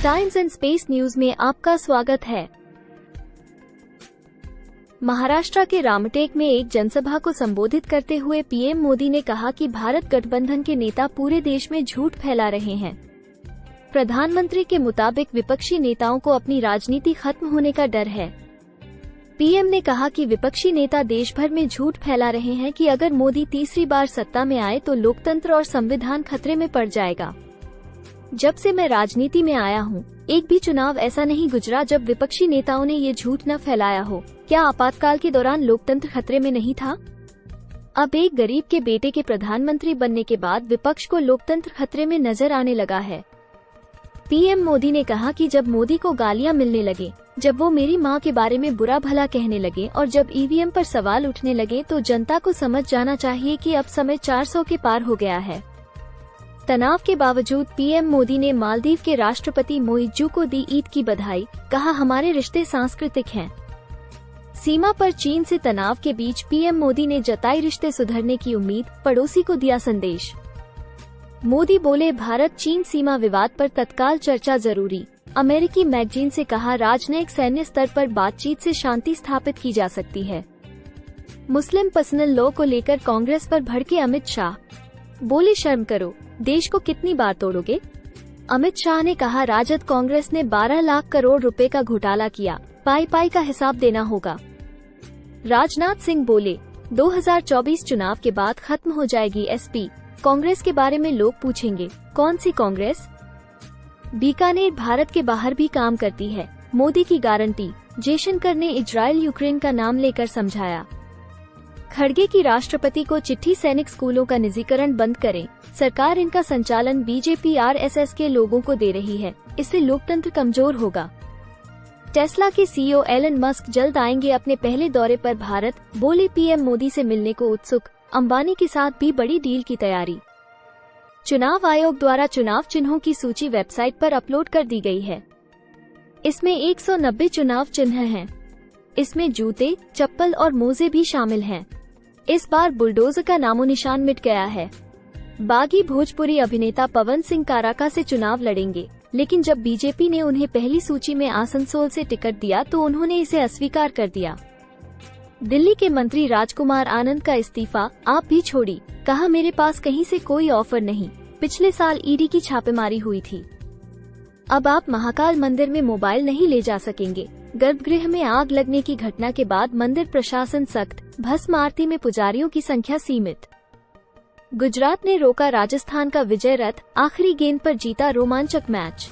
Times and space news में आपका स्वागत है। महाराष्ट्र के रामटेक में एक जनसभा को संबोधित करते हुए पीएम मोदी ने कहा कि भारत गठबंधन के नेता पूरे देश में झूठ फैला रहे हैं। प्रधानमंत्री के मुताबिक विपक्षी नेताओं को अपनी राजनीति खत्म होने का डर है। पीएम ने कहा कि विपक्षी नेता देश भर में झूठ फैला रहे हैं कि अगर मोदी तीसरी बार सत्ता में आए तो लोकतंत्र और संविधान खतरे में पड़ जाएगा। जब से मैं राजनीति में आया हूँ, एक भी चुनाव ऐसा नहीं गुजरा जब विपक्षी नेताओं ने ये झूठ न फैलाया हो। क्या आपातकाल के दौरान लोकतंत्र खतरे में नहीं था? अब एक गरीब के बेटे के प्रधानमंत्री बनने के बाद विपक्ष को लोकतंत्र खतरे में नजर आने लगा है। पीएम मोदी ने कहा कि जब मोदी को गालियां मिलने लगे, जब वो मेरी मां के बारे में बुरा भला कहने लगे और जब ईवीएम पर सवाल उठने लगे तो जनता को समझ जाना चाहिए कि अब समय 400 के पार हो गया है। तनाव के बावजूद पीएम मोदी ने मालदीव के राष्ट्रपति मोइज्जू को दी ईद की बधाई। कहा, हमारे रिश्ते सांस्कृतिक हैं। सीमा पर चीन से तनाव के बीच पीएम मोदी ने जताई रिश्ते सुधरने की उम्मीद, पड़ोसी को दिया संदेश। मोदी बोले, भारत चीन सीमा विवाद पर तत्काल चर्चा जरूरी। अमेरिकी मैगजीन से कहा, राजनयिक सैन्य स्तर पर बातचीत से शांति स्थापित की जा सकती है। मुस्लिम पर्सनल लॉ को लेकर कांग्रेस पर भड़के अमित शाह, बोले शर्म करो, देश को कितनी बार तोड़ोगे। अमित शाह ने कहा, राजद कांग्रेस ने 12 लाख करोड़ रुपए का घोटाला किया, पाई का हिसाब देना होगा। राजनाथ सिंह बोले, 2024 चुनाव के बाद खत्म हो जाएगी एसपी। कांग्रेस के बारे में लोग पूछेंगे, कौन सी कांग्रेस? बीकानेर भारत के बाहर भी काम करती है, मोदी की गारंटी। जयशंकर ने इजराइल यूक्रेन का नाम लेकर समझाया। खड़गे की राष्ट्रपति को चिट्ठी, सैनिक स्कूलों का निजीकरण बंद करें। सरकार इनका संचालन बीजेपी आरएसएस के लोगों को दे रही है, इससे लोकतंत्र कमजोर होगा। टेस्ला के सीईओ एलन मस्क जल्द आएंगे अपने पहले दौरे पर भारत, बोले पीएम मोदी से मिलने को उत्सुक। अंबानी के साथ भी बड़ी डील की तैयारी। चुनाव आयोग द्वारा चुनाव चिन्हों की सूची वेबसाइट पर अपलोड कर दी गई है। इसमें 190 चुनाव चिन्ह हैं। इसमें जूते, चप्पल और मोजे भी शामिल हैं। इस बार बुलडोजर का नामो निशान मिट गया है। बागी भोजपुरी अभिनेता पवन सिंह काराका से चुनाव लड़ेंगे, लेकिन जब बीजेपी ने उन्हें पहली सूची में आसनसोल से टिकट दिया तो उन्होंने इसे अस्वीकार कर दिया। दिल्ली के मंत्री राजकुमार आनंद का इस्तीफा, आप भी छोड़ी। कहा, मेरे पास कहीं से कोई ऑफर नहीं। पिछले साल ईडी की छापेमारी हुई थी। अब आप महाकाल मंदिर में मोबाइल नहीं ले जा सकेंगे। गर्भगृह में आग लगने की घटना के बाद मंदिर प्रशासन सख्त, भस्म आरती में पुजारियों की संख्या सीमित। गुजरात ने रोका राजस्थान का विजय रथ, आखिरी गेंद पर जीता रोमांचक मैच।